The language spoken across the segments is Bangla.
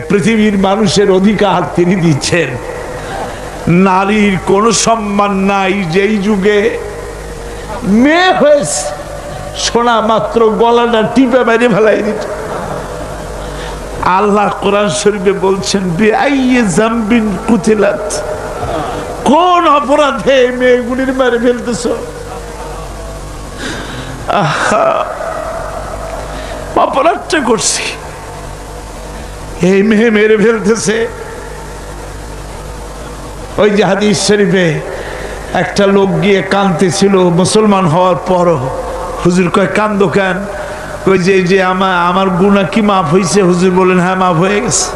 পৃথিবীর মানুষের অধিকার তিনি দিচ্ছেন। নারীর কোনো সম্মান নাই। যেই যুগে মেয়ে হয়েছে শোনা মাত্র গলাটা টিপে মেরে ফেলাই দিত। আল্লাহ কোরআন শরীফে বলছেন বিআইয়ি যামবিন কুতিলাত, কোন অপরাধে মেয়েগুলির মেরে ফেলতেছ? অপরাধটা করছি, এই মেয়ে মেরে ফেলতেছে। ওই যে হাদিস শরীফে একটা লোক গিয়ে কাঁদতেছিল মুসলমান হওয়ার পরও। হুজুর কয় কান্দো কেন? ওই যে আমার গুনাহ কি মাফ হয়েছে? হুজুর বলেন হ্যাঁ মাফ হয়ে গেছে,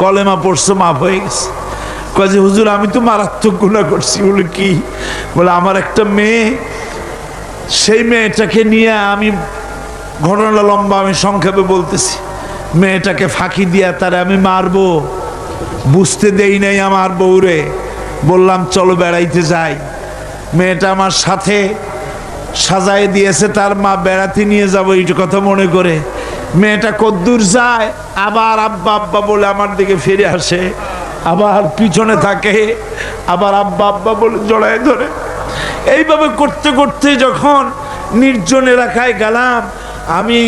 কলেমা পড়ছো মাফ হয়ে গেছে। কয় যে হুজুর আমি তো মারাত্মক গুনাহ করছি। বলে কি? বলে আমার একটা মেয়ে, সেই মেয়েটাকে নিয়ে আমি, ঘটনা লম্বা, আমি সংক্ষেপে বলতেছি, মেয়েটাকে ফাঁকি দিয়া তারে আমি মারবো, বুঝতে দেই নাই আমার বউরে। বললাম চলো বেড়াইতে যাই। মেয়েটা আমার সাথে সাজায় দিয়েছে তার মা, বেড়াতে নিয়ে যাবো এই কথা মনে করে। মেয়েটা কদ্দূর যায়, আবার আব্বা আব্বা বলে আমার দিকে ফিরে আসে, আবার পিছনে থাকে, আবার আব্বা আব্বা বলে জড়ায় ধরে। এইভাবে করতে করতে যখন নির্জন এলাকায় গেলাম, আমি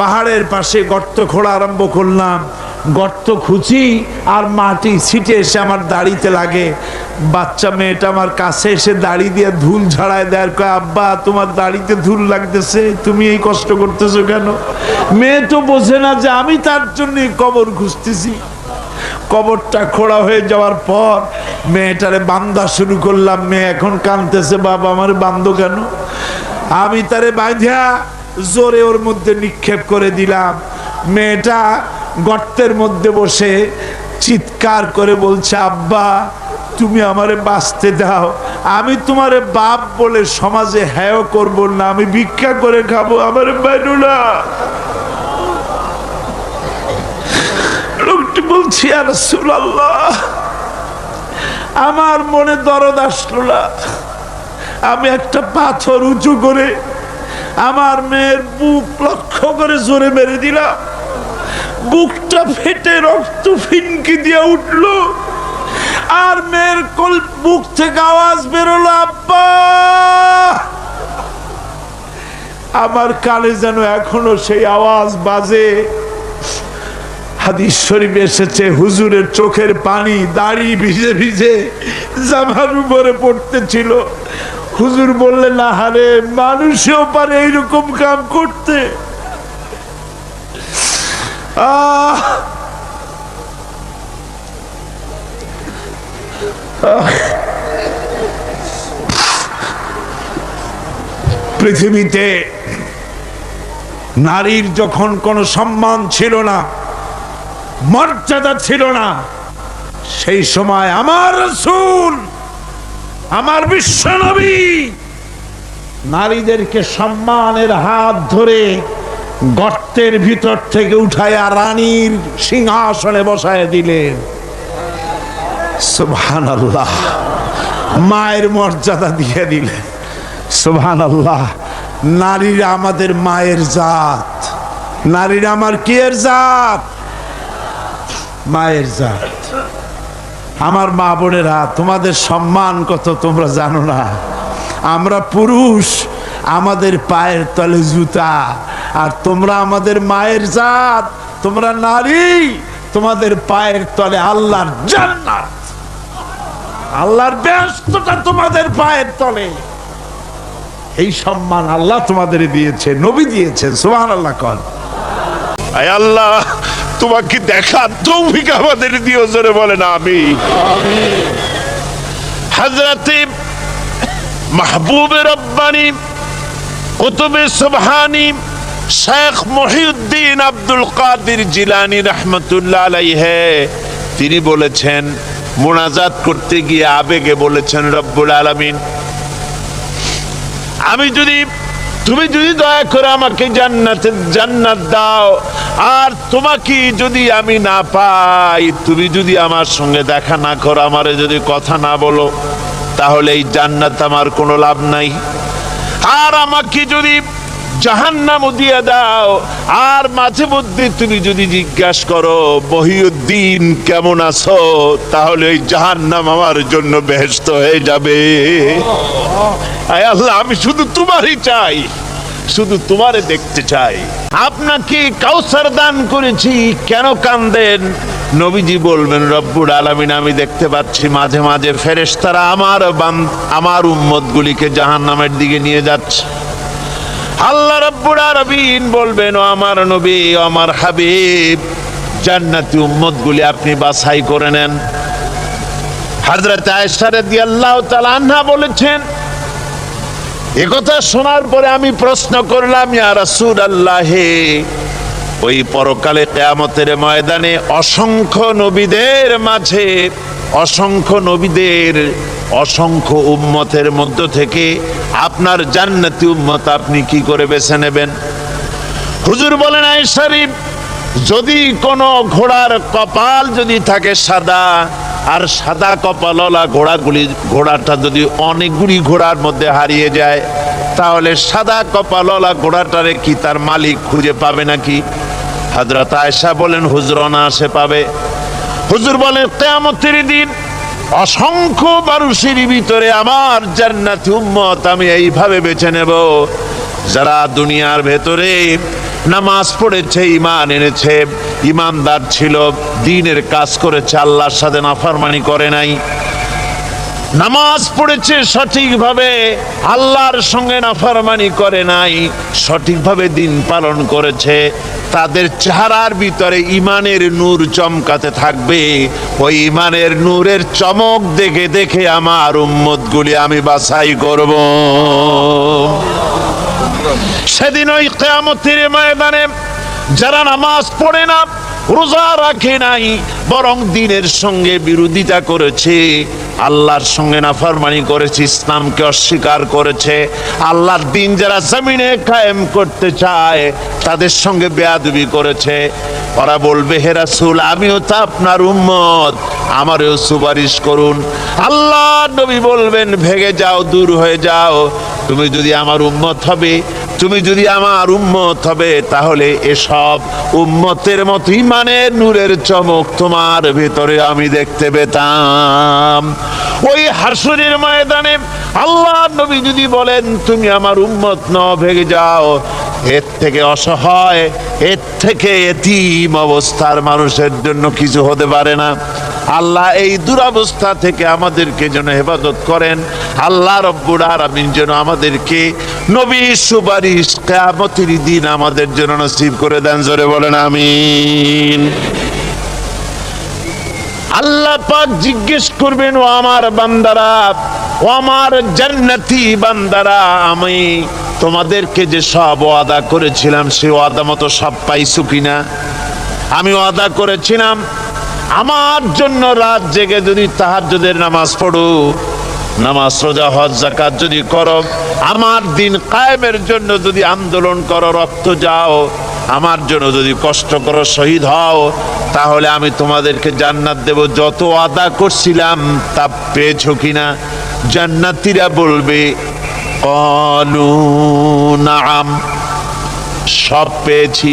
পাহাড়ের পাশে গর্ত খোঁড়া আরম্ভ করলাম। গর্ত খুঁজি আর মাটি ছিটে এসে আমার দাড়িতে লাগে। বাচ্চা মেয়েটা আমার কাছে এসে দাড়ি দিয়ে ধুল ঝাড়ায় দেয়, কয় আব্বা তোমার দাড়িতে ধুল লাগতেছে, তুমি এই কষ্ট করতেছো কেন? মেয়ে তো বোঝে না যে আমি তার জন্য কবর খুঁজতেছি। কবরটা খোঁড়া হয়ে যাওয়ার পর মেয়েটারে বান্ধা শুরু করলাম। মেয়ে এখন কাঁদতেছে, বাবা আমার বান্ধো কেন? আমি তারে বাঁধা জোরে ওর মধ্যে নিক্ষেপ করে দিলাম। মেয়েটা গর্তের মধ্যে বসে চিৎকার করে বলছে আব্বা তুমি আমারে বাঁচতে দাও, আমি তোমারে বাপ বলে সমাজে হেয় করব না, আমি ভিক্ষা করে খাবো, আমারে বাইরো না। লোকটি বলছি ইয়া রাসূলুল্লাহ, আমার মনে দরদ আসলো না। আমি একটা পাথর উঁচু করে আমার মেয়ের বুক লক্ষ্য করে জোরে মেরে দিলাম। বুকটা ফেটে রক্ত ফিনকি দিয়ে উঠলো, আর মেয়ের বুক থেকে আওয়াজ বেরোলো আব্বা। আমার কানে যেন এখনো সেই আওয়াজ বাজে। হাদিস শরীফে এসেছে হুজুরের চোখের পানি দাড়ি ভিজে ভিজে জামার উপরে পড়তেছিল। হুজুর বললেন আহারে, মানুষও পারে এইরকম কাম করতে। পৃথিবীতে নারীর যখন কোনো সম্মান ছিল না, মর্যাদা ছিল না, সেই সময় আমার রাসূল, আমার বিশ্বনবী নারীদেরকে সম্মানের হাত ধরে গর্তের ভিতর থেকে উঠায়া রানীর সিংহাসনে বসায় দিলেন। সুবহানাল্লাহ, মায়ের মর্যাদা দিয়ে দিলেন। সুবহানাল্লাহ, নারীরা আমাদের মায়ের জাত, নারীরা আমার কিয়ের জাত? মায়ের জাত। আমার মা বোনেরা, তোমাদের সম্মান কত তোমরা জানো না। আমরা পুরুষ, আমাদের পায়ের তলে জুতা, আর তোমরা আমাদের মায়ের জাত, তোমরা নারী, তোমাদের পায়ের তলে আল্লাহর জান্নাত, আল্লাহর বেহেশতটা তোমাদের পায়ের তলে। এই সম্মান আল্লাহ তোমাদের দিয়েছে, নবী দিয়েছেন। সুবহানাল্লাহ কন। আয় আল্লাহ, তোমাকে দেখার তৌফিক আমাদের দিও, জোরে বলেন আমিন। হযরতে মাহবুবে রব্বানী কুতুবে সুবহানী শেখ মহিউদ্দিন আব্দুল কাদের জিলানী রাহমাতুল্লাহ আলাইহি, তিনি বলেছেন, মুনাজাত করতে গিয়ে আবেগে বলেছেন, রব্বুল আলামিন, তুমি যদি দয়া করে আমাকে জান্নাত দাও, আর তোমাকে যদি আমি না পাই, তুমি যদি আমার সঙ্গে দেখা না করো, আমারে যদি কথা না বলো, তাহলে এই জান্নাত আমার কোনো লাভ নাই। আর আমাকে যদি জাহান্নাম দিয়ে দাও। আর মাঝে মধ্যে তুমি যদি জিজ্ঞাসা করো মহিউদ্দিন কেমন আছো, তাহলে ওই জাহান্নাম আমার জন্য বেহেশত হয়ে যাবে। আয় আল্লাহ, আমি শুধু তোমারই চাই, শুধু তোমারে দেখতে চাই। আপনাকে কাউসার দান করেছি, কেন কান্দেন? নবীজি বলবেন রব্বুল আলামিন, আমি দেখতে পাচ্ছি মাঝে মাঝে ফেরেশতারা আমার উম্মতগুলিকে জাহান্নামের দিকে নিয়ে যাচ্ছে। আল্লাহ রাব্বুল আলামিন বলবেন, ও আমার নবী, ও আমার হাবিব, জান্নাতি উম্মতগুলি আপনি বাছাই করে নেন। হযরত আয়েশা রাদিয়াল্লাহু তাআলা আনহা বলেছেন, একথা শোনার পরে আমি প্রশ্ন করলাম, ইয়া রাসূলুল্লাহ, ওই পরকালে কিয়ামতের ময়দানে অসংখ্য নবীদের মাঝে, অসংখ্য নবীদের অসংখ্য উম্মতের মধ্য থেকে আপনার জান্নাতি উম্মত আপনি কি করে বেছে নেবেন? হুজুর বলেন, আয়েশা, যদি কোনো ঘোড়ার কপাল যদি থাকে সাদা, আর সাদা কপালওয়ালা ঘোড়াটা যদি অনেকগুলি ঘোড়ার মধ্যে হারিয়ে যায়, তাহলে সাদা কপালওয়ালা ঘোড়াটারে কি তার মালিক খুঁজে পাবে নাকি? হযরত আয়েশা বলেন, হুজুর অনায়াসে পাবে। হুজুর বলেন, কিয়ামতের দিন অসংখ্য মানুষের ভিতরে আমার জান্নাতি উম্মত আমি এইভাবে বেছে নেব, যারা দুনিয়ার ভেতরে নামাজ পড়েছে, ঈমান এনেছে, ঈমানদার ছিল, দ্বীনের কাজ করেছে, আল্লাহর সাথে নাফরমানি করে নাই, নামাজ পড়েছে সঠিকভাবে, আল্লাহর সঙ্গে নাফরমানি করে নাই, সঠিকভাবে দিন পালন করেছে, তাদের চেহারার ভিতরে ঈমানের নূর চমকাতে থাকবে। ওই ঈমানের নূরের চমক দেখে দেখে আমার উম্মতগুলি আমি বাছাই করব। সেদিন ওই কিয়ামতের ময়দানে যারা নামাজ পড়ে না, রোজা রাখে নাই, বরং দ্বীনের সঙ্গে বিরোধিতা করেছে, আল্লাহর সঙ্গে নাফরমানি করেছে, ইসলামকে অস্বীকার করেছে, আল্লাহর দ্বীন যারা জমিনে কায়েম করতে চায় তাদের সঙ্গে বেয়াদবি করেছে, ওরা বলবে, হে রাসূল, আমিও তো আপনার উম্মত, আমারও সুপারিশ করুন। আল্লাহ নবী বলবেন, ভেগে যাও, দূর হয়ে যাও, তুমি যদি আমার উম্মত হবে, তুমি যদি আমার উম্মত হবে, তাহলে এসব উম্মতের মতো ঈমানের নূরের চমক তোমার ভেতরে আমি দেখতে পেতাম। ওই হাসরের ময়দানে আল্লাহ নবী যদি বলেন, তুমি আমার উম্মত নও, ভেগে যাও, এর থেকে অসহায়, এর থেকে এতিম অবস্থার মানুষের জন্য কিছু হতে পারে না। আল্লাহ এই দুরবস্থা থেকে আমাদেরকে যেন হেফাজত করেন। আল্লাহ রব্বুল আলামিন যেন আমাদেরকে নবীর সুপারিশ কিয়ামতের দিন আমাদের জন্য নসিব করে দেন। জোরে বলেন আমিন। আল্লাহ পাক জিজ্ঞেস করবেন, ও আমার বান্দারা, ও আমার জান্নাতি বান্দারা, আমি তোমাদেরকে যে সব ওয়াদা করেছিলাম সে ওয়াদা মতো সব পাইছো কিনা? আমি ওয়াদা করেছিলাম আমার জন্য রাত জেগে যদি তাহাজ্জুদের নামাজ পড়ো, নামাজ, রোজা, হজ, যাকাত যদি করো, আমার দিন কায়েমের জন্য যদি আন্দোলন করো, রক্ত যাও, আমার জন্য যদি কষ্ট করো, শহীদ হও, তাহলে আমি তোমাদেরকে জান্নাত দেব। যত ওয়াদা করছিলাম তা পেয়েছো কিনা? জান্নাতীরা বলবে, ক্বালু নাআম, সব পেয়েছি,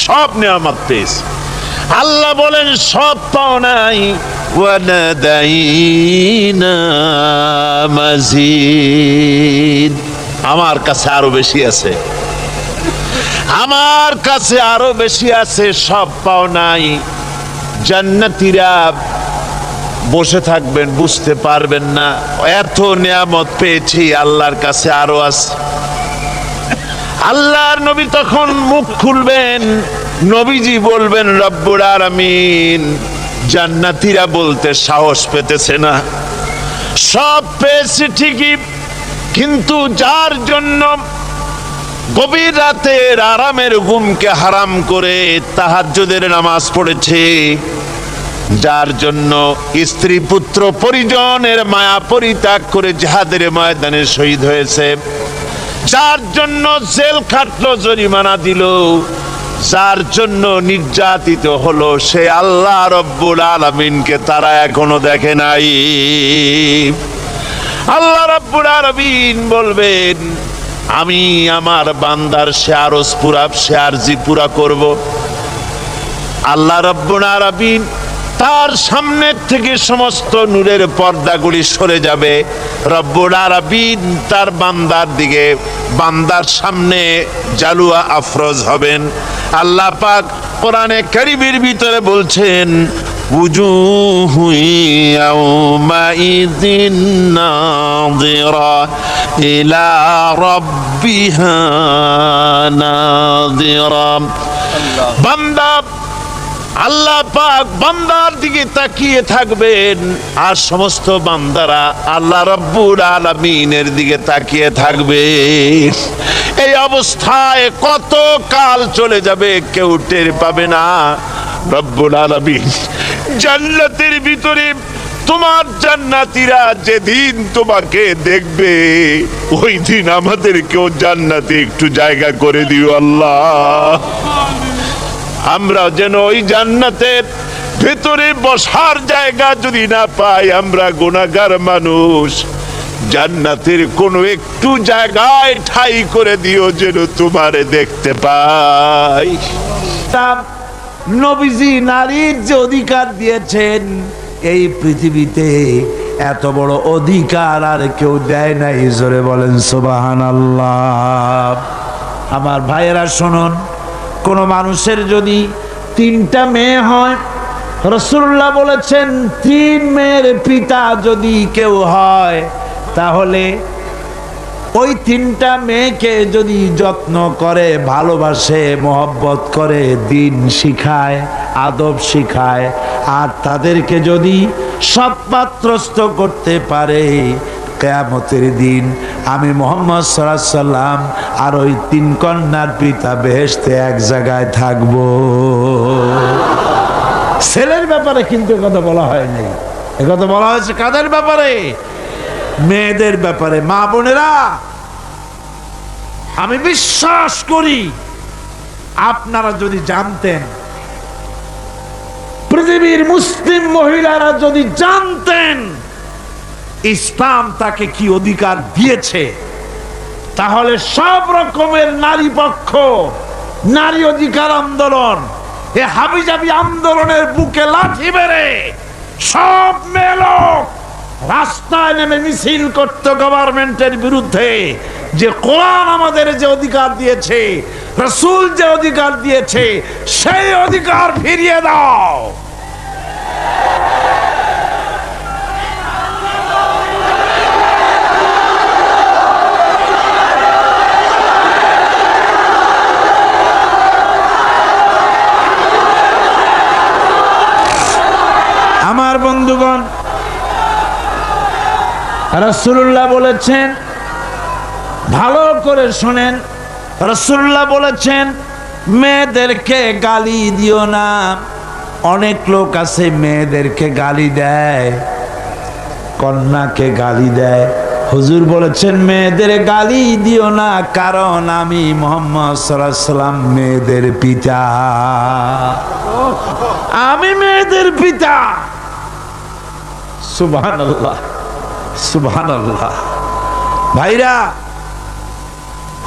সব নিয়ামত পেয়েছি। আল্লাহ বলেন, সব পাও নাই, ওয়ালাদাইনা মাজিদ, আমার কাছে আরো বেশি আছে, আমার কাছে আরো বেশি আছে, সব পাও নাই। জান্নাতীরা বসে থাকবেন, বুঝতে পারবেন না, এত নিয়ামত পেয়েছি, আল্লাহর কাছে আরো আছে। আল্লাহর নবী তখন মুখ খুলবেন, নবীজি বলবেন, রব্বুল আলামিন, জান্নাতীরা বলতে সাহস পেতেছে না, সব পেয়েছে ঠিকই, কিন্তু যার জন্য গভীর রাতের আরামের ঘুমকে হারাম করে তাহাজ্জুদের নামাজ পড়েছে, যার জন্য স্ত্রী পুত্র পরিজনের মায়া পরিত্যাগ করে জিহাদের ময়দানে শহীদ হয়েছে, যার জন্য জেল খাটলো, জরিমানা দিল, যার জন্য নির্যাতিত হলো, সে আল্লাহ রব্বুল আলামিনকে তারা এখনো দেখে নাই। আল্লাহ রব্বুল আলামিন বলবেন, আমি আমার বান্দার সে আরজ পুরা সে আরজি পুরা করব। আল্লাহ রাব্বুল আলামিন তার সামনের থেকে সমস্ত নূরের পর্দাগুলি সরে যাবে। রব্বুল আলামিন তার বান্দার দিকে, বান্দার সামনে জালুয়া আফরোজ হবেন। আল্লাহ পাক কোরআনে কারীমের ভিতরে বলছেন, উজুহু ইয়াওমাইযিন নাযিরা ইলা রাব্বিহা নাযিরা। বান্দা আল্লাহ পাক বান্দার দিকে তাকিয়ে থাকবেন, আর সমস্ত বান্দারা আল্লাহ রাব্বুল আলামিনের দিকে তাকিয়ে থাকবে। এই অবস্থায় কত কাল চলে যাবে কেউ টের পাবে না। রব্বুল আলামিন জান্নাতের ভিতরে তোমার জান্নাতীরা যেদিন তোমাকে দেখবে, ওই দিন আমাদেরকেও জান্নাতে একটু জায়গা করে দিও আল্লাহ। আমরা যেন ওই জান্নাতের ভেতরে বসার জায়গা যদি না পাই, আমরা গুনাহগার মানুষ, জান্নাতের কোনো একটু জায়গায় ঠাই করে দিও যেন তোমারে দেখতে পাই। নবীজি নারীর যে অধিকার দিয়েছেন, এই পৃথিবীতে এত বড় অধিকার আর কেউ দেয় নাই। জোরে বলেন সুবহানাল্লাহ। আমার ভাইয়েরা শুনুন, কোন মানুষের যদি 3টা মেয়ে হয়, রাসূলুল্লাহ বলেছেন 3 মেয়ের পিতা যদি কেউ হয়, তাহলে ওই 3টা মেয়েকে যদি যত্ন করে, ভালোবাসে, মহব্বত করে, দিন শিখায়, আদব শিখায়, আর তাদেরকে যদি সৎপাত্রস্থ করতে পারে, কিয়ামতের দিন আমি মুহাম্মদ সাল্লাল্লাহু আলাইহি সাল্লাম আর ওই 3 কন্যার পিতা বেহেশতে এক জায়গায় থাকবো। ছেলের ব্যাপারে কিন্তু কথা বলা হয়নি, কথা বলা হয়েছে কাদের ব্যাপারে? মেয়েদের ব্যাপারে। মা বোনেরা, আমি বিশ্বাস করি আপনারা যদি জানতেন, পৃথিবীর মুসলিম মহিলারা যদি জানতেন ইসলাম তাকে কি অধিকার দিয়েছে, তাহলে সব রকমের নারী পক্ষ, নারী অধিকার আন্দোলন, এ হাবিজাবি আন্দোলনের বুকে লাঠি মেরে সব মেয়ে লোক রাস্তায় নেমে মিছিল করত গভর্নমেন্টের বিরুদ্ধে, যে কোরআন আমাদের যে অধিকার দিয়েছে, রাসূল যে অধিকার দিয়েছে, সেই অধিকার ফিরিয়ে দাও। আমার বন্ধুগণ, রাসূলুল্লাহ বলেছেন, ভালো করে শুনেন, রাসূলুল্লাহ বলেছেন মেয়েদেরকে গালি দিও না। অনেক লোক আছে মেয়েদেরকে গালি দেয়, কন্যাকে গালি দেয়। হুজুর বলেছেন মেয়েদের গালি দিও না, কারণ আমি মুহাম্মদ সাল্লাল্লাহু আলাইহি সাল্লাম মেয়েদের পিতা, আমি মেয়েদের পিতা। সুবহানাল্লাহ, সুবহানাল্লাহ। ভাইরা,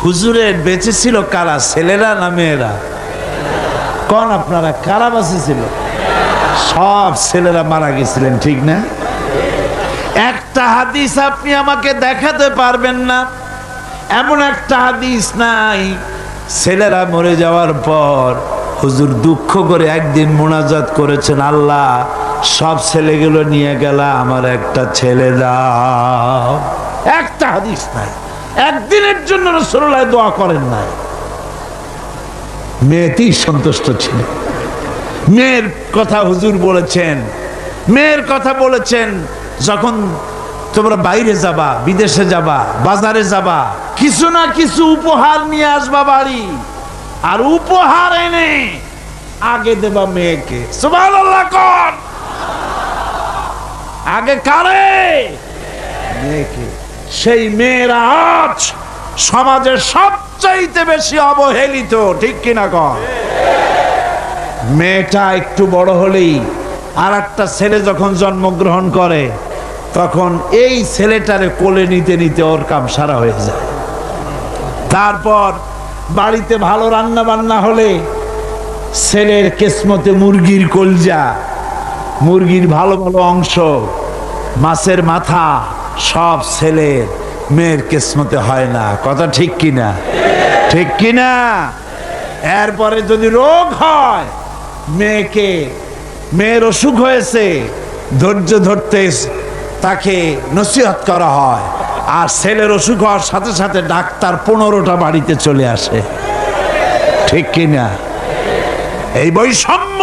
হুজুরের বেঁচে ছিল কারা, ছেলেরা না মেয়েরা? কোন আপনারা কারা বেঁচে ছিল? সব ছেলেরা মারা গেছিলেন, ঠিক না? একটা হাদিস আপনি আমাকে দেখাতে পারবেন না, এমন একটা হাদিস নাই ছেলেরা মরে যাওয়ার পর হুজুর দুঃখ করে একদিন মুনাজাত করেছেন, আল্লাহ সব ছেলেগুলো নিয়ে গেলা, আমার একটা ছেলে দাও। একটা হাদিস নাই, একদিনের জন্য রাসূলুল্লাহ দোয়া করেন নাই। মেয়েতেই সন্তুষ্ট ছিল। মেয়ের কথা হুজুর বলেছেন, মেয়ের কথা বলেছেন, যখন তোমরা বাইরে যাবা, বিদেশে যাবা, বাজারে যাবা, কিছু না কিছু উপহার নিয়ে আসবা বাড়ি, আর উপহার এনে আগে দেবা মেয়েকে। সুবহানাল্লাহ কোন? আগে কারে? মেয়েকে। সেই মেয়েরা আজ সমাজের সবচাইতে বেশি অবহেলিত, ঠিক কিনা কন? মেয়েটা একটু বড় হলেই আর একটা ছেলে যখন জন্মগ্রহণ করে, তখন এই ছেলেটারে কোলে নিতে নিতে ওর কাম সারা হয়ে যায়। তারপর বাড়িতে ভালো রান্না বান্না হলে ছেলের কিসমতে মুরগির কলজা, মুরগির ভালো ভালো অংশ, মাছের মাথা সব ছেলের, মেয়ের কিসমতে হয় না। কথা ঠিক কিনা? ঠিক কিনা? এরপরে যদি রোগ হয়, মেয়ের অসুখ হয়েছে, ধৈর্য ধরতে তাকে নসিহত করা হয়। আর ছেলের অসুখ হওয়ার সাথে সাথে ডাক্তার 15টা বাড়িতে চলে আসে। ঠিক কিনা? এই বৈষম্য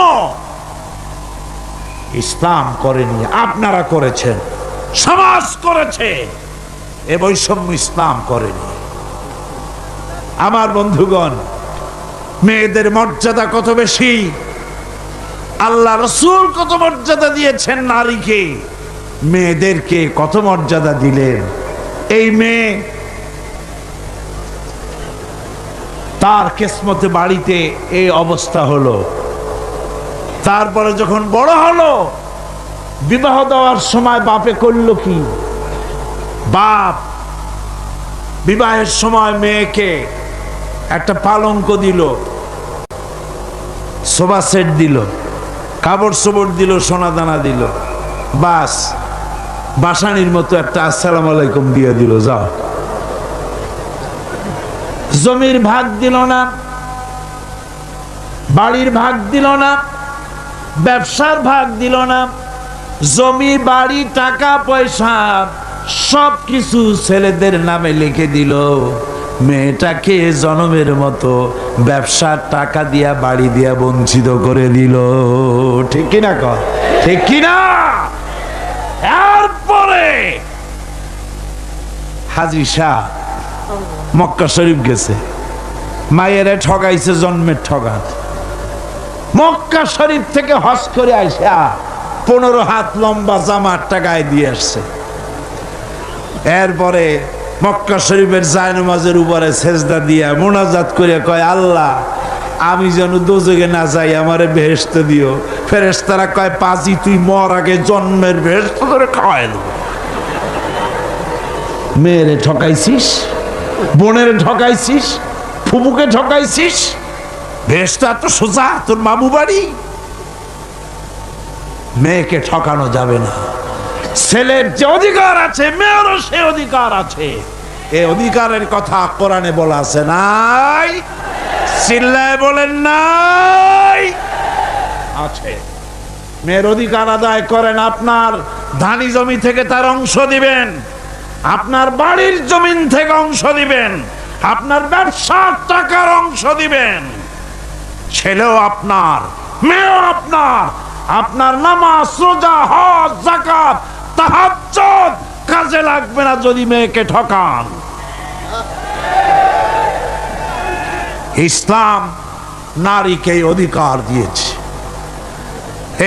ইসলাম করেনি, আপনারা করেছেন, সমাজ করেছে। এ বৈষম্য ইসলাম করেনি। আমার বন্ধুগণ, মেয়েদের মর্যাদা কত বেশি, আল্লাহ রসুল কত মর্যাদা দিয়েছেন নারীকে, মেয়েদেরকে কত মর্যাদা দিলেন। এই মেয়ে তার কিসমতে বাড়িতে এই অবস্থা হলো। তারপরে যখন বড় হলো, বিবাহ দেওয়ার সময় বাপে করলো কি? বাপ বিবাহের সময় মেয়েকে একটা পালঙ্ক দিল, সোফা সেট দিল, কাপড় চোপড় দিল, সোনা দানা দিল, বাস বাসানির মতো একটা আসসালামু আলাইকুম দিয়ে দিল, যাও। জমির ভাগ দিল না, বাড়ির ভাগ দিল না, ব্যবসার ভাগ দিল না। জমি, বাড়ি, টাকা পয়সা সব কিছু ছেলেদের নামে লিখে দিল। মেয়েটাকে জনমের মতো ব্যবসার টাকা দিয়া, বাড়ি দিয়া বঞ্চিত করে দিল। ঠিক কিনা? কর ঠিক কিনা? এরপরে হাজী শাহ মক্কা শরীফ গেছে, মায়েরে ঠগাইছে, জন্মের ঠগান। মক্কা শরীফ থেকে হজ করে আইসা 15 হাত লম্বা জামাটা গায়ে দিয়ে আসছে। এরপরে মক্কা শরীফের জায়নামাজের উপরে সেজদা দিয়া মোনাজাত করে কয়, আল্লাহ আমি যেন দোজখে না যাই, আমারে বেহেশত দিও। ফেরেশতারা কয়, পাজি তুই মর আগে জন্মের বেহেশত করে খাওয়াই দেব। মেয়েরে ঠকাইছিস, বোনের ঠকাইছিস, ফুপুকে ঠকাইছিস, বেহেশত এত সোজা তোর মামু বাড়ি? মেয়েকে ঠকানো যাবে না। ছেলের যে অধিকার আছে, মেয়েরও সে অধিকার আছে। এই অধিকারের কথা কোরআনে বলা আছে, নাই? চিল্লায় বলেন নাই? আছে। মেয়ের অধিকার আদায় করেন। আপনার ধানি জমি থেকে তার অংশ দিবেন, আপনার বাড়ির জমিন থেকে অংশ দিবেন, আপনার ব্যবসার টাকার অংশ দিবেন। ছেলেও আপনার, মেয়েও আপনার। আপনার নামাজ, রোজা, হজ, যাকাত, তাহাজ্জুদ কাজে লাগবে না যদি মেয়েকে ঠকান। ইসলাম নারীকে অধিকার দিয়েছে।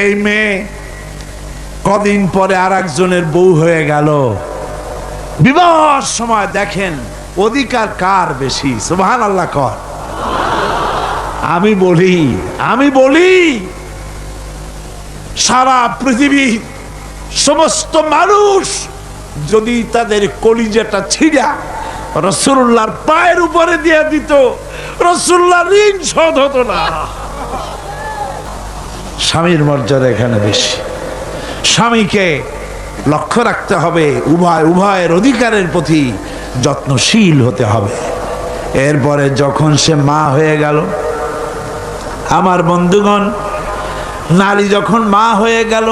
এই মেয়ে কদিন পরে আর একজনের বউ হয়ে গেল। বিবাহের সময় দেখেন অধিকার কার বেশি? সুবহানাল্লাহ কর। আমি বলি সারা পৃথিবীর সমস্ত মানুষ যদি তাদের কলিজাটা ছিঁড়া রাসূলুল্লাহর পায়ের উপরে দিয়ে দিত, রাসূলুল্লাহর ঋণ শোধ হতো না। স্বামীর মর্যাদা এখানে বেশি। স্বামীকে লক্ষ্য রাখতে হবে, উভয়ের অধিকারের প্রতি যত্নশীল হতে হবে। এরপরে যখন সে মা হয়ে গেল, আমার বন্ধুগণ, নারী যখন মা হয়ে গেল,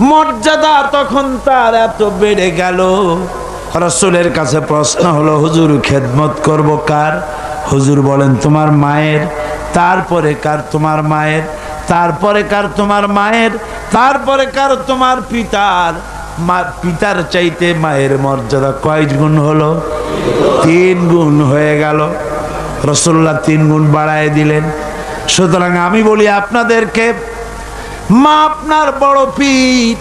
মর্যাদা তখন তার এত বেড়ে গেল। রাসূলের কাছে প্রশ্ন হলো, হুজুর খেদমত করব কার? হুজুর বলেন, তোমার মায়ের, তারপরে কার? তোমার মায়ের, তারপরে কার? তোমার মায়ের, তারপরে কার? তোমার পিতার। পিতার চাইতে মায়ের মর্যাদা কয় গুণ হলো? 3 গুণ হয়ে গেল। রাসূলুল্লাহ 3 গুণ বাড়ায় দিলেন। সুতরাং আমি বলি আপনাদেরকে, মা আপনার বড় পীর,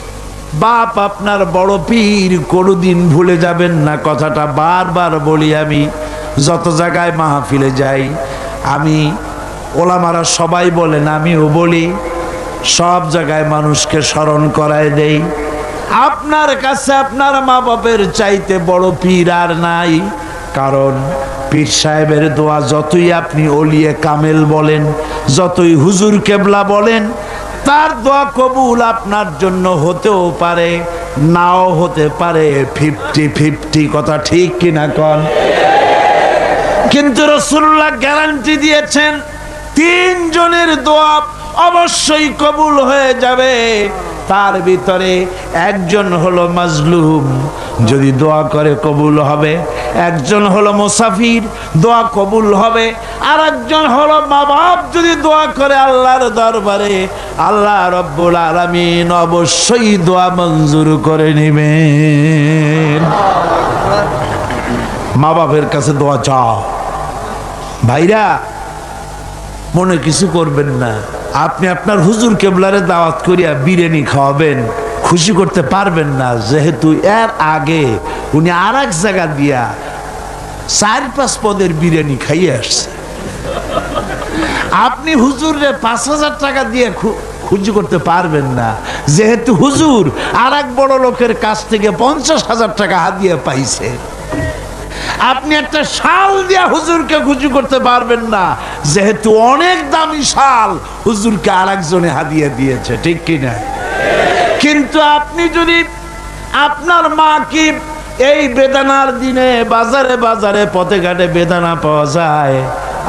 বাপ আপনার বড় পীর, কোনোদিন ভুলে যাবেন না। কথাটা বারবার বলি আমি, যত জায়গায় মাহফিলে যাই। আমি, ওলামারা সবাই বলেন, আমিও বলি, সব জায়গায় মানুষকে স্মরণ করায় দেই, আপনার কাছে আপনার মা বাপের চাইতে বড় পীর আর নাই। কারণ পীর সাহেবের দোয়া যতই আপনি ওলিয়ে কামেল বলেন, যতই হুজুর কেবলা বলেন, তার দোয়া কবুল আপনার জন্য হতেও পারে, নাও হতে পারে, 50-50। কথা ঠিক কিনা কন? কিন্তু রাসূলুল্লাহ গ্যারান্টি দিয়েছেন 3 জনের দোয়া অবশ্যই কবুল হয়ে যাবে। তার ভিতরে একজন হলো মাজলুম, যদি দোয়া করে কবুল হবে। একজন হলো মুসাফির, দোয়া কবুল হবে। আর একজন হলো মা বাপ, যদি দোয়া করে আল্লাহর দরবারে, আল্লাহ রব্বুল আলামিন অবশ্যই দোয়া মঞ্জুর করে নেবেন। মা বাপের কাছে দোয়া চাও। ভাইরা মনে কিছু করবেন না, আপনি আপনার হুজুর কেবলারে দাওয়াত করিয়া বিরিয়ানি খাওয়াবেন, খুশি করতে পারবেন না, যেহেতু এর আগে উনি আর এক জায়গা দিয়া 4-5 পদের বিরিয়ানি খাইয়ে আসছে। আপনি হুজুরে 5,000 টাকা দিয়ে খুশি করতে পারবেন না, যেহেতু হুজুর আর এক বড় লোকের কাছ থেকে 50,000 টাকা হাদিয়া পাইছে। আপনি একটা শাল দিয়া হুজুরকে খুশি করতে পারবেন না, যেহেতু অনেক দামি শাল হুজুরকে আর একজনে হাদিয়া দিয়েছে। ঠিক কিনা? কিন্তু আপনি যদি আপনার মা কি এই বেদানার দিনে বাজারে বাজারে পথে ঘাটে বেদানা পাওয়া যায়,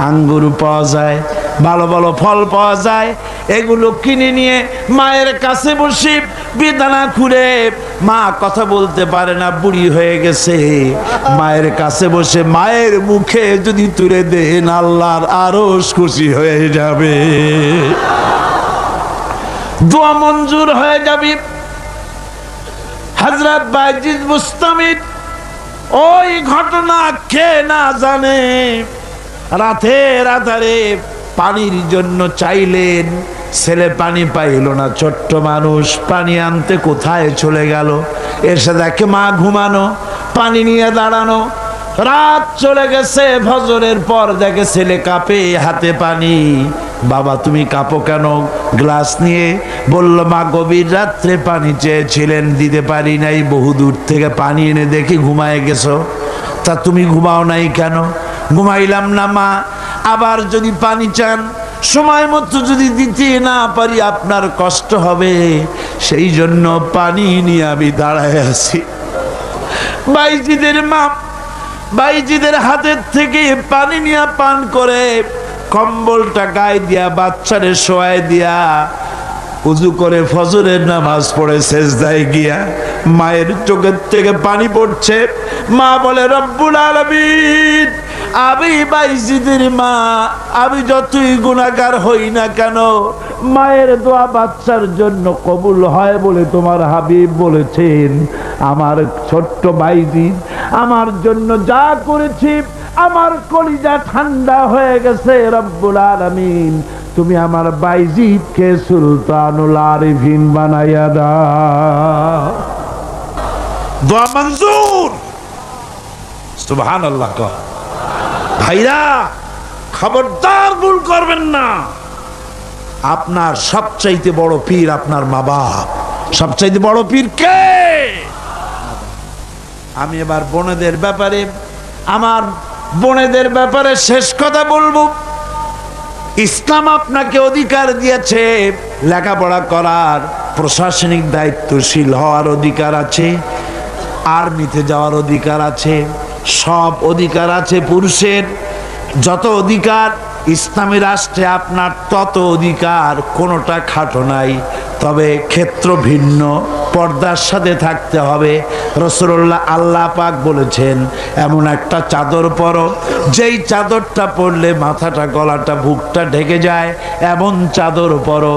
আঙ্গুর পাওয়া যায়, ভালো ভালো ফল পাওয়া যায়, এগুলো কিনে নিয়ে মায়ের কাছে বসে বেদানা খুঁড়ে, মা কথা বলতে পারে না, বুড়ি হয়ে গেছে, মায়ের কাছে বসে মায়ের মুখে যদি তুলে দেন, আল্লাহর আরশ খুশি হয়ে যাবে, দোয়া মঞ্জুর হয়ে যাবে। হযরত বাইজিদ বুস্তামি ওই ঘটনা কে না জানে, রাতের আধারে পানির জন্য চাইলেন, ছেলে পানি পাইল না, ছোট্ট মানুষ পানি আনতে কোথায় চলে গেল, এসে দেখে মা ঘুমানো, পানি নিয়ে দাঁড়ানো। রাত চলে গেছে, ফজরের পর দেখে ছেলে কাঁপে, হাতে পানি। বাবা তুমি কাঁপো কেন? গ্লাস নিয়ে বলল, মা গভীর রাত্রে পানি চেয়েছিলেন, দিতে পারি নাই, বহু দূর থেকে পানি এনে দেখি ঘুমায় গেছো। তা তুমি ঘুমাও নাই কেন? ঘুমাইলাম না মা, আবার যদি পানি চান সময় মতো যদি দিতে না পারি আপনার কষ্ট হবে, সেই জন্য পানি নিয়ে আমি দাঁড়ায় আছি। বাইজিদের মা বাইজিদের হাতের থেকে পানি নিয়ে পান করে, কম্বলটা গায়ে দিয়া বাচ্চারে শোয়ায় দিয়া উজু করে ফজরের নামাজ পড়ে সেজদায় গিয়া মায়ের চোখের থেকে পানি পড়ছে। মা বলে, রব্বুল আলামিন, আমি বাইজিদের মা, আমি যতই গুনাহগার হই না কেন, মায়ের দোয়া বাচ্চার জন্য কবুল হয় বলে তোমার হাবিব বলেছেন। আমার ছোট্ট বাইজিদ আমার জন্য যা করেছি, আমার কলিজা ঠান্ডা হয়ে গেছে। রব্বুল আলামিন, তুমি আমার বাইজিদকে সুলতানুল আরিফিন বানাইয়া দাও। দোয়া মঞ্জুর। সুবহানাল্লাহ। ভাইরা খবরদার ভুল করবেন না। আপনার সবচাইতে বড় পীর আপনার মা বাপ। সবচাইতে বড় পীর কে? আমি এবার বোনেদের ব্যাপারে, আমার বোনেদের ব্যাপারে শেষ কথা বলবো। ইসলাম আপনাকে অধিকার দিয়েছে লেখাপড়া করার, প্রশাসনিক দায়িত্বশীল হওয়ার অধিকার আছে, আর্মিতে যাওয়ার অধিকার আছে, সব অধিকার আছে পুরুষের। যত অধিকার ইসলামী রাষ্ট্রে আপনার তত অধিকার, কোনোটা খাটো নাই। তবে ক্ষেত্র ভিন্ন, পর্দার সাথে থাকতে হবে। রাসূলুল্লাহ আল্লাহ পাক বলেছেন, এমন একটা চাদর পরো যেই চাদরটা পরলে মাথাটা, গলাটা, বুকটা ঢেকে যায়, এমন চাদর পরো।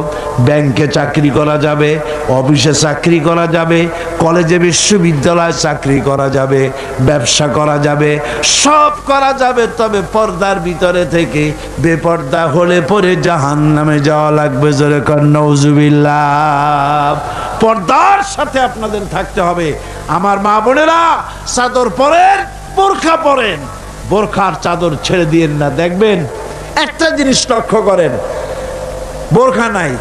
ব্যাংকে চাকরি করা যাবে, অফিসে চাকরি করা যাবে, কলেজে বিশ্ববিদ্যালয়ে চাকরি করা যাবে, ব্যবসা করা যাবে, সব করা যাবে, তবে পর্দার ভিতরে থেকে। বেপর্দা হলে পরে জাহান্নামে যাওয়া লাগবে। জোরে কর নাউজুবিল্লাহ। পর্দার সাথে আপনাদের থাকতে হবে। আমার মা বোনেরা, চাদর পরেন, বোরখা পরেন, বোরখার চাদর ছেড়ে দিয়েন না। দেখবেন একটা জিনিস লক্ষ্য করেন, বোরখা নাই,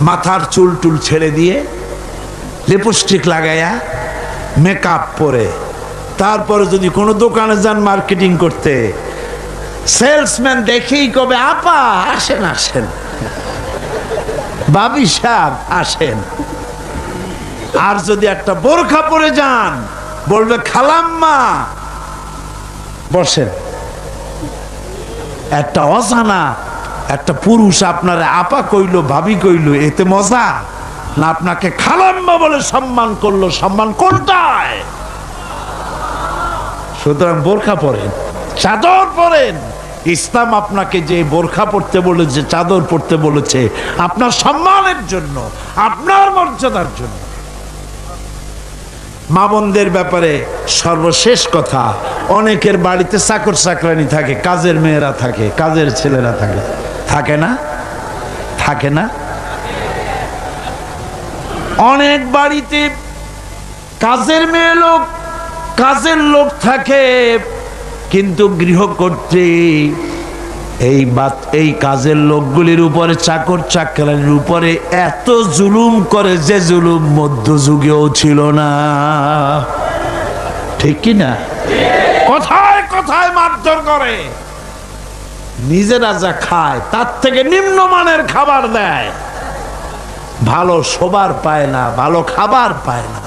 মাথার চুল টুল ছেড়ে দিয়ে লিপস্টিক লাগাইয়া মেকআপ পরে তারপরে যদি কোনো দোকানে যান মার্কেটিং করতে, সেলসম্যান দেখেই কবে আপা আসেন আসেন, ভাবি সাহেব আসেন। আর যদি একটা বোরখা পরে যান বলবে খালাম্মা বসেন। একটা অজানা একটা পুরুষ আপনার আপা কইলো ভাবি কইলো, এতে মজা না আপনাকে খালাম্মা বলে সম্মান করলো? সম্মান কোনটায়? সুতরাং বোরখা পরেন, চাদর পরেন। ইসলাম আপনাকে যে বোরখা পড়তে বলেছে, চাদর পড়তে বলেছে, আপনার সম্মানের জন্য, আপনার মর্যাদার জন্য। মা বোনদের ব্যাপারে সর্বশেষ কথা, অনেকের বাড়িতে চাকর চাকরানি থাকে, কাজের মেয়েরা থাকে, কাজের ছেলেরা থাকে, থাকে না? থাকে না? অনেক বাড়িতে কাজের মেয়ে লোক, কাজের লোক থাকে, কিন্তু গৃহকর্ত্রী এই কাজের লোকগুলির উপরে, চাকর চাকরানির উপরে এত জুলুম করে যে জুলুম মধ্যযুগেও ছিল না। ঠিক কি না? কথায় কথায় মারধর করে, নিজেরা যা খায় তার থেকে নিম্নমানের খাবার দেয়, ভালো শোবার পায় না, ভালো খাবার পায় না।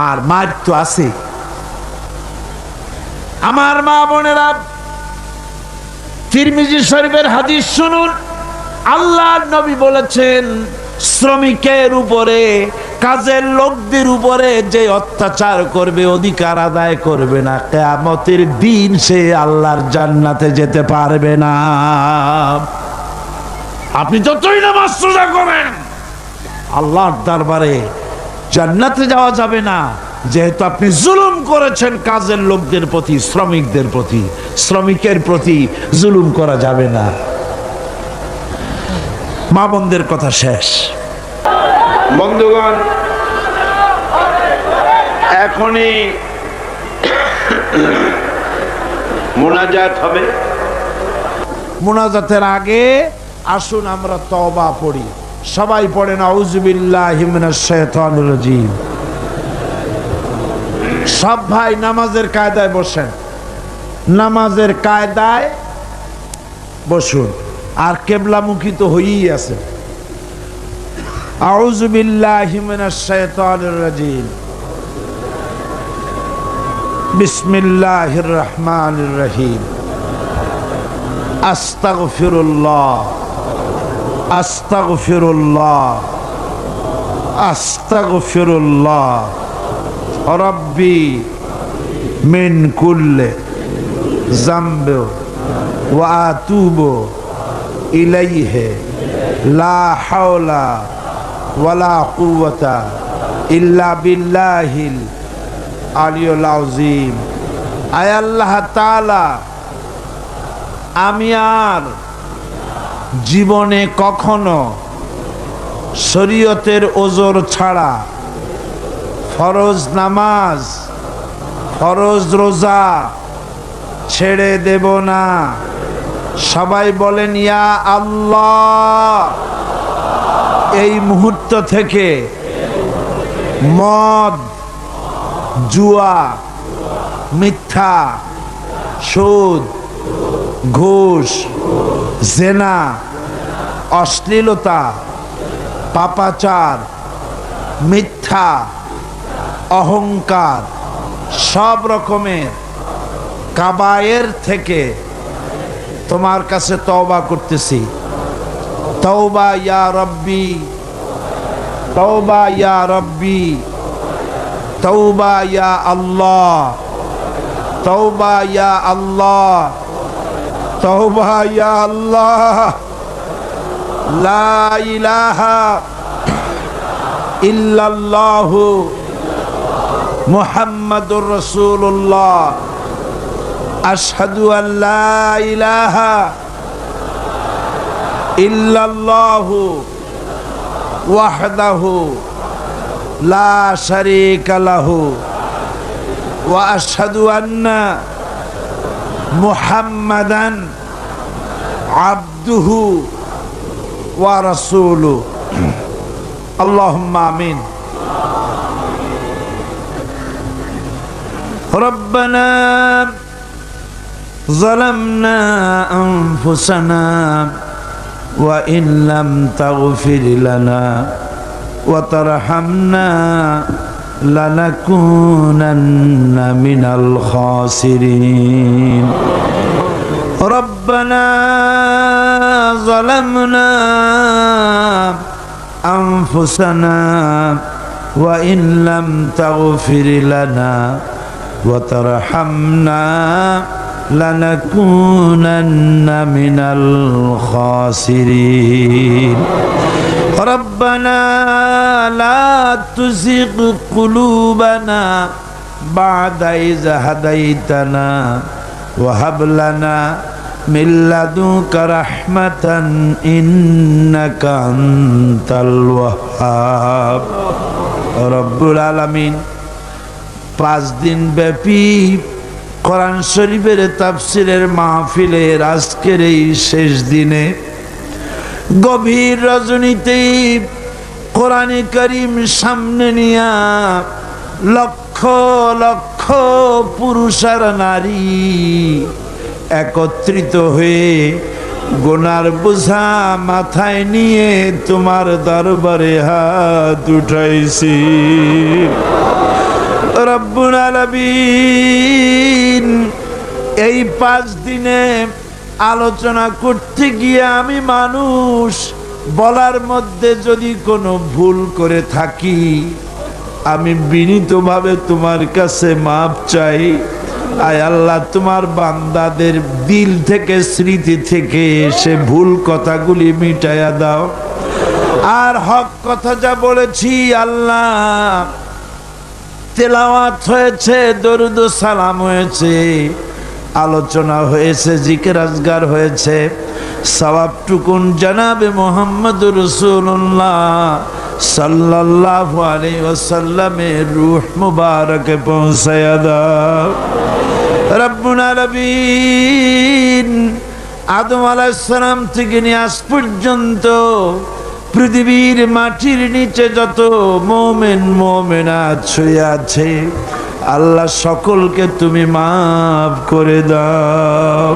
আর মার তো আছে। আমার মা বোনেরা, তিরমিজি শরীফের হাদিস শুনুন। আল্লাহর নবী বলেছেন, শ্রমিকের উপরে, কাজের লোকদের উপরে যে অত্যাচার করবে, অধিকার আদায় করবে না, কিয়ামতের দিন সে আল্লাহর জান্নাতে যেতে পারবে না। আপনি যতই নামাজ রোজা করেন, আল্লাহর দরবারে জান্নাতে যাওয়া যাবে না, যেহেতু আপনি জুলুম করেছেন কাজের লোকদের প্রতি, শ্রমিকদের প্রতি। শ্রমিকের প্রতি জুলুম করা যাবে না। মা বোনদের কথা শেষ। বন্ধুগণ, এখনই মুনাজাত হবে। মুনাজাতের আগে আসুন আমরা তওবা পড়ি। সবাই পড়েন আউযু বিল্লাহি মিনাশ শাইতানির রাজিম। সব ভাই নামাজের কায়দায় বসেন, নামাজের কায়দায় বসুন, আর কেবলামুখী তো হয়েই আছে। আউযু বিল্লাহি মিনাশ শাইতানির রাজিম। বিসমিল্লাহির রহমানির রহিম। আস্তাগফিরুল্লাহ, আস্তাগফিরুল্লাহ, আস্তাগফিরুল্লাহ রব্বি মিন কুল্লি যামবি ওয়া আতুবু ইলাইহি লা হাওলা ওয়ালা কুওয়াতা ইল্লা বিল্লাহিল আলিয়্যিল আযীম। আয় আল্লাহ তাআলা, আমি আর জীবনে কখনো শরীয়তের ওজর ছাড়া ফরজ নামাজ, ফরজ রোজা ছেড়ে দেব না। সবাই বলেন ইয়া আল্লাহ। এই মুহূর্ত থেকে মদ, জুয়া, মিথ্যা, সুদ, ঘুষ, জেনা, অশ্লীলতা, পাপাচার, মিথ্যা, অহংকার, সব রকমের কাবায়ের থেকে তোমার কাছে তওবা করতেছি। তওবা ইয়া রব্বি, তওবা ইয়া রব্বি, তওবা ইয়া আল্লাহ, তওবা ইয়া আল্লাহ, তওবা ইয়া আল্লাহ। লা ইলাহা ইল্লাল্লাহু মুহাম্মাদুর রাসূলুল্লাহ। আশহাদু আন লা ইলাহা ইল্লাল্লাহু ওয়াহদাহু লা শারীকা লাহু ওয়া আশহাদু আন্না মুহাম্মাদান আবদুহু ওয়া রাসূলুহু। আল্লাহুম্মা আমিন। রব্বানা যালামনা আনফুসানা ওয়া ইন লাম তাগফির লানা ওয়া তারহামনা লানাকুনান্না মিনাল খাসিরিন। রব্বানা যালামনা আনফুসানা ওয়া ইন লাম তাগফির লানা ওয়া তারহামনা লানাকুনান্না মিনাল খাসিরিন। রব্বানা লা তুযিগ কুলুবানা বা'দা ইয হাদাইতানা ওয়া হাব লানা মিন লাদুনকা রাহমাতান ইন্নাকা আনতাল ওয়াহ্হাব। রব্বুল আলামিন 5 দিন ব্যাপী কোরআন শরীফের তাফসীরের মাহফিলের আজকের এই শেষ দিনে গভীর রজনীতে কোরআনে কারীম সামনে নিয়া লক্ষ লক্ষ পুরুষ আর নারী একত্রিত হয়ে গুনার বোঝা মাথায় নিয়ে তোমার দরবারে হাত উঠাইছি। রব্বুল আলামিন এই 5 দিনে আলোচনা করতে গিয়ে আমি মানুষ বলার মধ্যে যদি কোনো ভুল করে থাকি আমি বিনীতভাবে তোমার কাছে মাপ চাই। আয় আল্লাহ, তোমার বান্দাদের দিল থেকে স্মৃতি থেকে সে ভুল কথাগুলি মিটাইয়া দাও। আর হক কথা যা বলেছি আল্লাহ, তেলাওয়াত হয়েছে, দরুদ ও সালাম হয়েছে, আলোচনা হয়েছে, জিকির আজগার হয়েছে, সওয়াবটুকুন জনাবে মুহাম্মদুর রাসূলুল্লাহ সাল্লাল্লাহু আলাইহি ওয়াসাল্লামের রূহ মুবারকে পৌঁছায়া দাও। রব্বুল আলামিন আদম আলাইহিস সালাম থেকে নিয়ে আজ পর্যন্ত পৃথিবীর মাটির নিচে যত মুমিন মুমিনাত শুয়ে আছে আল্লাহ সকলকে তুমি মাফ করে দাও।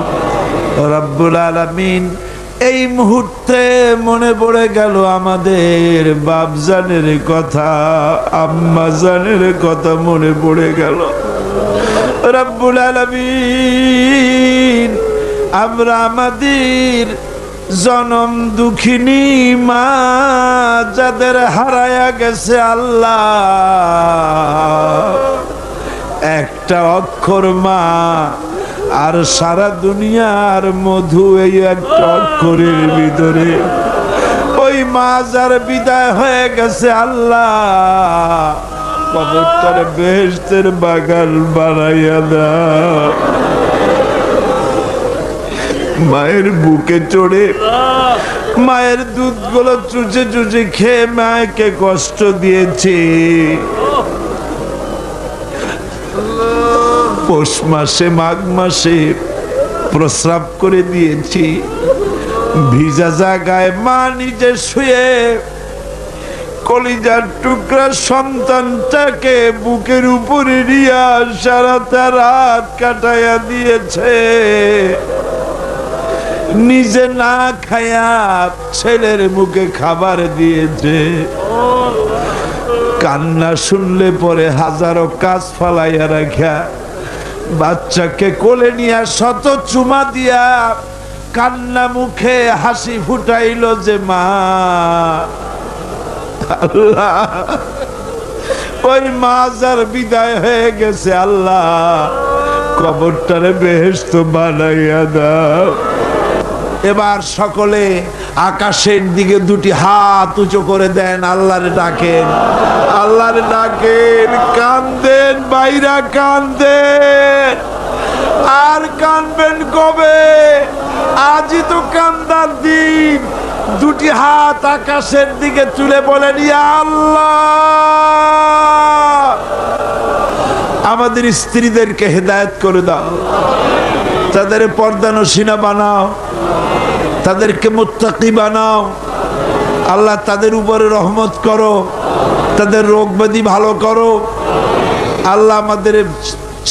রব্বুল আলামিন এই মুহূর্তে মনে পড়ে গেল আমাদের বাপজানের কথা, আম্মাজানের কথা মনে পড়ে গেল। রব্বুল আলামিন আমরা আমাদের জনম দুঃখিনী মা যাদের হারায়া গেছে আল্লাহ, একটা অক্ষর মা আর সারা দুনিয়ার মধু এই একটা অক্ষরের ভিতরে। ওই মা যার বিদায় হয়ে গেছে আল্লাহ, কবরটারে বেহেশতের বাগান বানাইয়া দাও। মায়ের বুকে চড়ে মায়ের দুধগুলো চুচে চুচে খেয়ে মাকে কষ্ট দিয়েছি। পৌষ মাসে মাঘ মাসে প্রস্রাব করে দিয়েছি। ভিজা জায়গায় মা নিজে শুয়ে কলিজার টুকরা সন্তানটাকে বুকের উপরে নিয়ে সারাটা রাত কাটাইয়া দিয়েছে। নিজে না খায়া ছেলের মুখে খাবার দিয়েছে। কান্না শুনলে পরে হাজারো কাজ ফালাইয়া রাখা বাচ্চাকে কোলে নিয়ে শত চুমা দিয়া কান্না মুখে হাসি ফুটাইল যে মা। আল্লাহ, ওই মা যার বিদায় হয়ে গেছে আল্লাহ, কবরটারে বেহেশত বানাইয়া দাও। এবার সকলে আকাশের দিকে দুটি হাত উঁচু করে দেন, আল্লাহরে ডাকেন, আল্লাহরে ডাকেন, কান্দেন বাইরা কান্দেন। আর কানবেন কবে? আজই তো কান্দার দিন। দুটি হাত আকাশের দিকে তুলে বলেন, ইয়া আল্লাহ, আমাদের স্ত্রীদেরকে হেদায়েত করে দাও, তাদের পর্দানশীনা বানাও, তাদেরকে মুত্তাকি বানাও। আল্লাহ, তাদের উপরে রহমত করো, তাদের রোগ ব্যাধি ভালো করো। আল্লাহ, আমাদের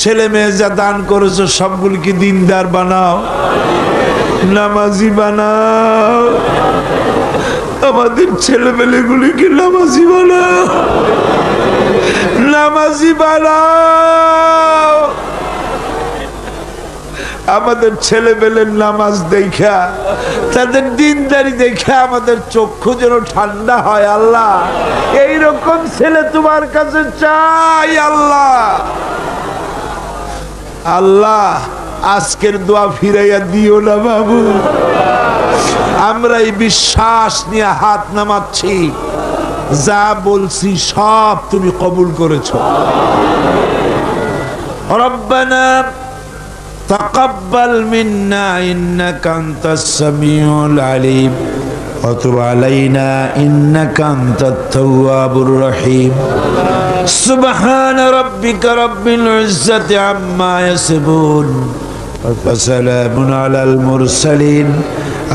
ছেলে মেয়ে যা দান করেছো সবগুলিকে দিনদার বানাও, নামাজি বানাও, আমাদের ছেলেমেয়েগুলিকে নামাজি বানাও, নামাজি বানাও। আমাদের ছেলেমেয়ের নামাজ দেখা, তাদের দিনদারি দেখা আমাদের চক্ষু যেন ঠান্ডা হয়। আল্লাহ, এইরকম ছেলে তোমার কাছে চাই। আল্লাহ, আল্লাহ আজকের দোয়া ফিরাইয়া দিও না বাবু। আমরা এই বিশ্বাস নিয়ে হাত নামাচ্ছি, যা বলছি সব তুমি কবুল করেছো। রব্বানা তাকাব্বাল মিন্না ইন্নাকা আনতাস সামিউল আলিম ওয়া তুব আলাইনা ইন্নাকা আনতাত তাওয়াবুর রহিম। সুবহানা রাব্বিকা রাব্বিল ইজ্জাতি আম্মা ইয়াসিফুন ওয়া সালামুন আলাল মুরসালিন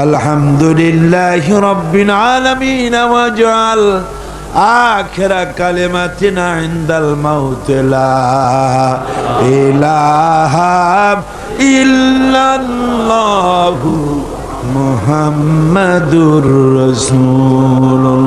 আলহামদুলিল্লাহি রাব্বিল আলামিন। ওয়াজআল আখিরা কালিমাতিনা ইনদাল মাউত লা ইলাহা ইল্লাল্লাহু মুহাম্মাদুর রাসূলুল্লাহ।